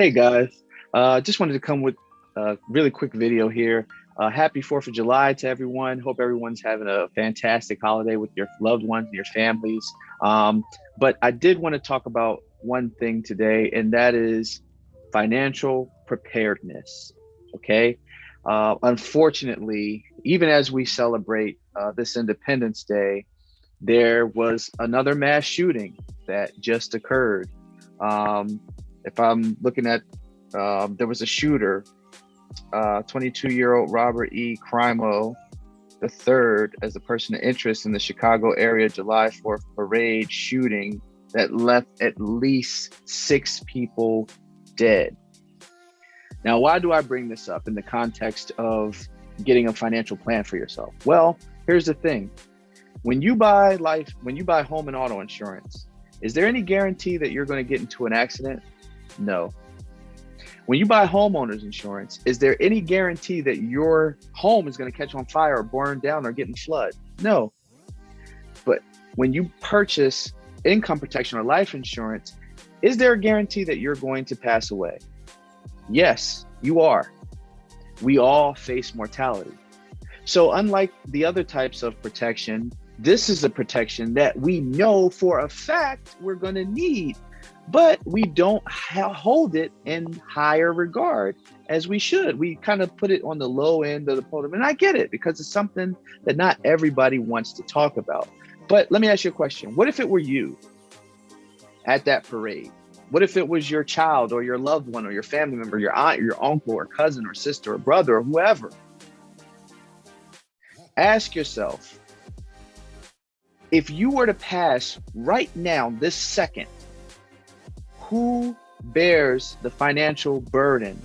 Hey guys, just wanted to come with a really quick video here. Happy 4th of July to everyone. Hope everyone's having a fantastic holiday with your loved ones and your families. But I did want to talk about one thing today, and that is financial preparedness. Okay. Unfortunately, even as we celebrate this Independence Day, there was another mass shooting that just occurred. If I'm looking at, there was a shooter, 22-year-old Robert E. Crimo III, as a person of interest in the Chicago area July 4th parade shooting that left at least 6 people dead. Now, why do I bring this up in the context of getting a financial plan for yourself? Well, here's the thing. When you buy home and auto insurance, is there any guarantee that you're going to get into an accident? No. When you buy homeowners insurance, is there any guarantee that your home is going to catch on fire or burn down or get in flood? No. But when you purchase income protection or life insurance, is there a guarantee that you're going to pass away? Yes, you are. We all face mortality. So unlike the other types of protection, this is a protection that we know for a fact we're going to need, but we don't hold it in higher regard as we should. We kind of put it on the low end of the podium. And I get it, because it's something that not everybody wants to talk about. But let me ask you a question. What if it were you at that parade? What if it was your child or your loved one or your family member, your aunt, or your uncle or cousin or sister or brother or whoever? Ask yourself, if you were to pass right now, this second, who bears the financial burden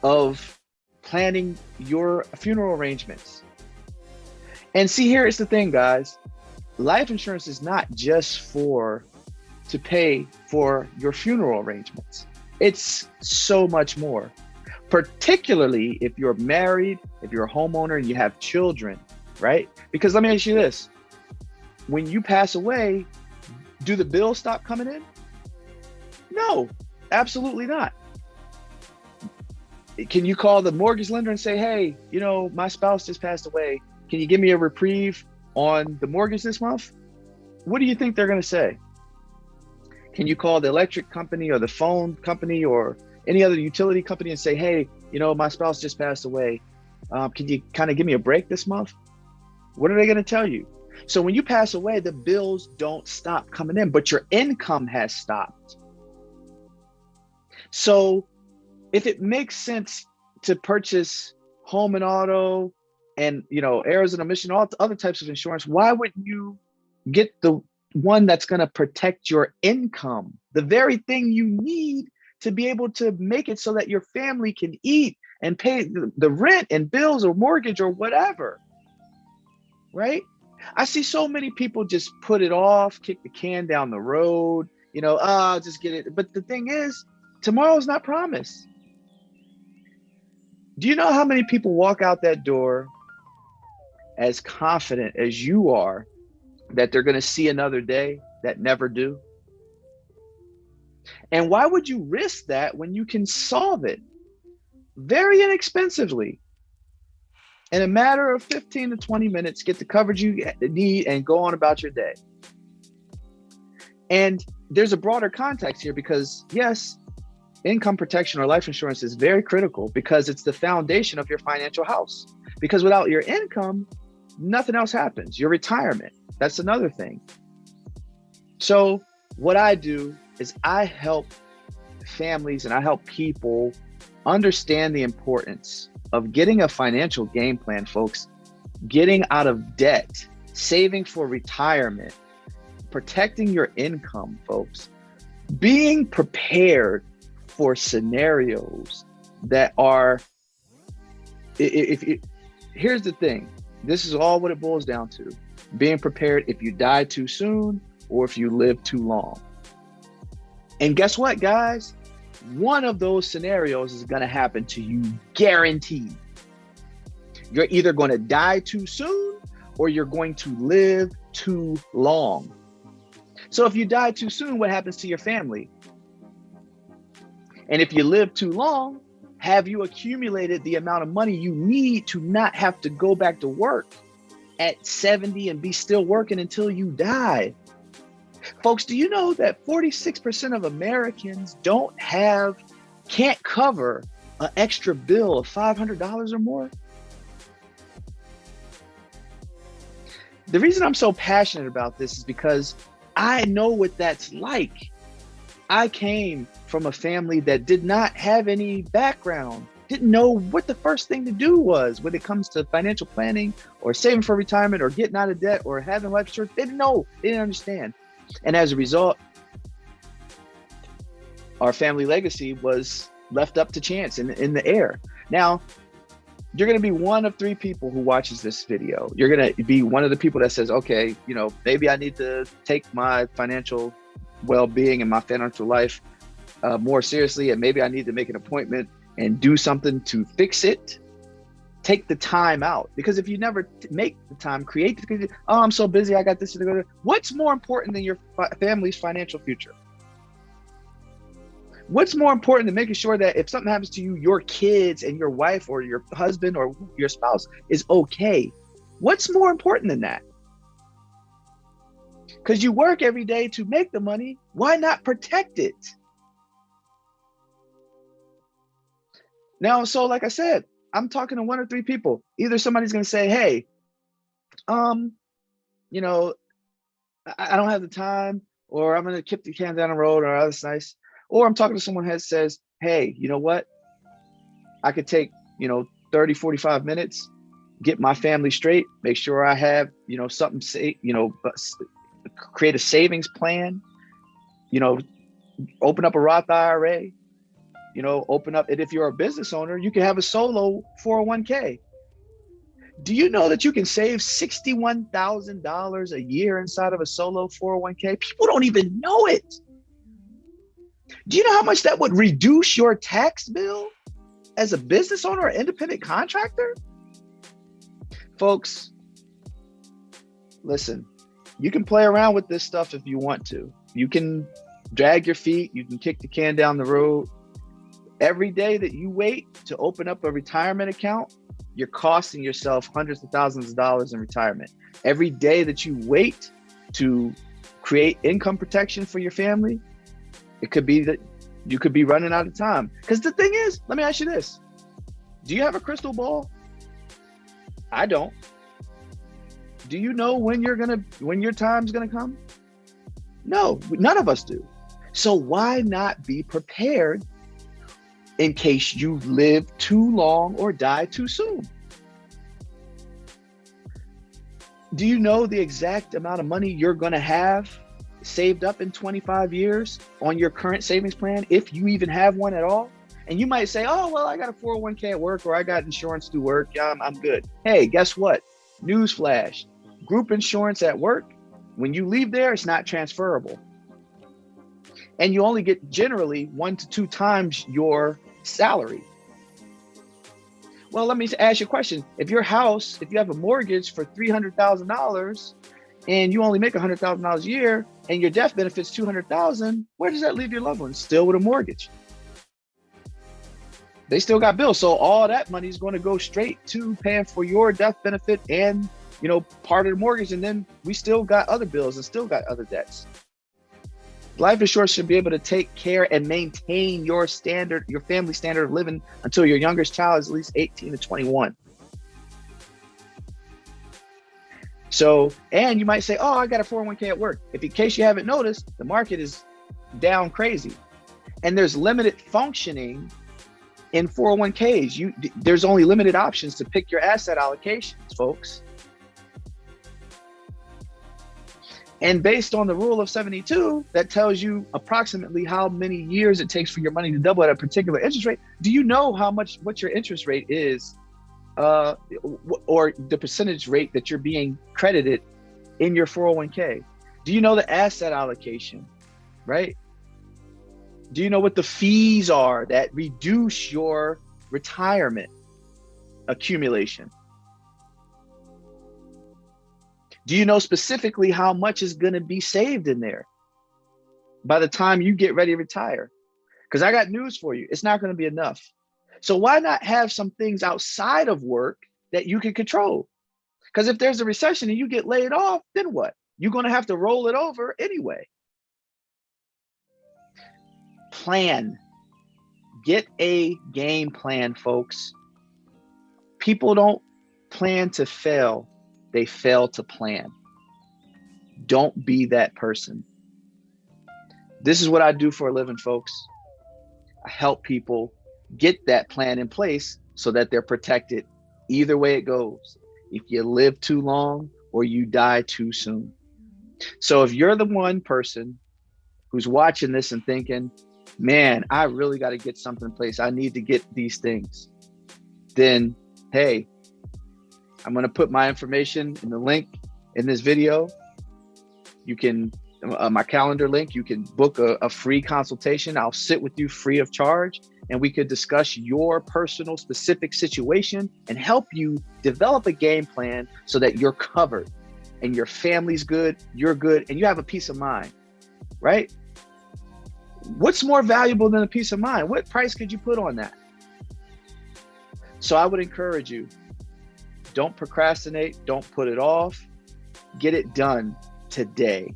of planning your funeral arrangements? And see, here is the thing, guys. Life insurance is not just to pay for your funeral arrangements. It's so much more, particularly if you're married, if you're a homeowner and you have children, right? Because let me ask you this. When you pass away, do the bills stop coming in? No, absolutely not. Can you call the mortgage lender and say, hey, my spouse just passed away. Can you give me a reprieve on the mortgage this month? What do you think they're going to say? Can you call the electric company or the phone company or any other utility company and say, hey, my spouse just passed away. Can you kind of give me a break this month? What are they going to tell you? So when you pass away, the bills don't stop coming in, but your income has stopped. So if it makes sense to purchase home and auto and, errors and omission, all other types of insurance, why wouldn't you get the one that's going to protect your income, the very thing you need to be able to make it so that your family can eat and pay the rent and bills or mortgage or whatever, right? I see so many people just put it off, kick the can down the road, I'll just get it. But the thing is, tomorrow's not promised. Do you know how many people walk out that door as confident as you are that they're going to see another day that never do? And why would you risk that when you can solve it very inexpensively? In a matter of 15 to 20 minutes, get the coverage you need and go on about your day. And there's a broader context here because, yes, income protection or life insurance is very critical because it's the foundation of your financial house. Because without your income, nothing else happens. Your retirement, that's another thing. So what I do is I help families and I help people understand the importance of getting a financial game plan, folks, getting out of debt, saving for retirement, protecting your income, folks, being prepared for scenarios that are, here's the thing, this is all what it boils down to, being prepared if you die too soon or if you live too long. And guess what, guys? One of those scenarios is going to happen to you, guaranteed. You're either going to die too soon or you're going to live too long. So if you die too soon, what happens to your family? And if you live too long, have you accumulated the amount of money you need to not have to go back to work at 70 and be still working until you die? Folks, do you know that 46% of Americans can't cover an extra bill of $500 or more? The reason I'm so passionate about this is because I know what that's like. I came from a family that did not have any background, didn't know what the first thing to do was when it comes to financial planning or saving for retirement or getting out of debt or having life insurance. They didn't know, they didn't understand. And as a result, our family legacy was left up to chance in the air. Now, you're going to be one of 3 people who watches this video. You're going to be one of the people that says, okay, you know, maybe I need to take my financial well-being and my financial life more seriously, and maybe I need to make an appointment and do something to fix it. Take the time out, because if you never make the time, oh, I'm so busy, I got this to go to. What's more important than your family's financial future? What's more important than making sure that if something happens to you, your kids and your wife or your husband or your spouse is okay? What's more important than that? Because you work every day to make the money, why not protect it? Now, so like I said, I'm talking to 1 or 3 people. Either somebody's going to say, hey, you know, I don't have the time, or I'm going to kick the can down the road, or oh, that's nice. Or I'm talking to someone that says, hey, you know what? I could take, 30, 45 minutes, get my family straight, make sure I have, something, create a savings plan, open up a Roth IRA, open up. And if you're a business owner, you can have a solo 401k. Do you know that you can save $61,000 a year inside of a solo 401k? People don't even know it. Do you know how much that would reduce your tax bill as a business owner or independent contractor? Folks, listen, you can play around with this stuff if you want to. You can drag your feet, you can kick the can down the road. Every day that you wait to open up a retirement account, you're costing yourself hundreds of thousands of dollars in retirement. Every day that you wait to create income protection for your family, it could be that you could be running out of time. Because the thing is, let me ask you this. Do you have a crystal ball? I don't. Do you know when your time's gonna come? No, none of us do. So why not be prepared in case you live too long or die too soon? Do you know the exact amount of money you're gonna have saved up in 25 years on your current savings plan, if you even have one at all? And you might say, oh, well, I got a 401k at work, or I got insurance through work, I'm good. Hey, guess what? Newsflash, group insurance at work, when you leave there, it's not transferable. And you only get generally 1 to 2 times your salary. Well, let me ask you a question. If you have a mortgage for $300,000 and you only make $100,000 a year and your death benefit's $200,000, where does that leave your loved ones? Still with a mortgage. They still got bills. So all that money is going to go straight to paying for your death benefit and, part of the mortgage. And then we still got other bills and still got other debts. Life insurance should be able to take care and maintain your family standard of living until your youngest child is at least 18 to 21. So, and you might say, oh, I got a 401k at work. If in case you haven't noticed, the market is down crazy and there's limited functioning in 401ks. There's only limited options to pick your asset allocations, folks. And based on the rule of 72, that tells you approximately how many years it takes for your money to double at a particular interest rate. Do you know what your interest rate is, or the percentage rate that you're being credited in your 401k? Do you know the asset allocation, right? Do you know what the fees are that reduce your retirement accumulation? Do you know specifically how much is going to be saved in there by the time you get ready to retire? Because I got news for you. It's not going to be enough. So why not have some things outside of work that you can control? Because if there's a recession and you get laid off, then what? You're going to have to roll it over anyway. Plan. Get a game plan, folks. People don't plan to fail. They fail to plan. Don't be that person. This is what I do for a living, folks. I help people get that plan in place so that they're protected either way it goes. If you live too long or you die too soon. So if you're the one person who's watching this and thinking, man, I really got to get something in place, I need to get these things, then hey, I'm going to put my information in the link in this video. You can, my calendar link, you can book a free consultation. I'll sit with you free of charge, and we could discuss your personal specific situation and help you develop a game plan so that you're covered and your family's good, you're good, and you have a peace of mind, right? What's more valuable than a peace of mind? What price could you put on that? So I would encourage you, don't procrastinate, don't put it off, get it done today.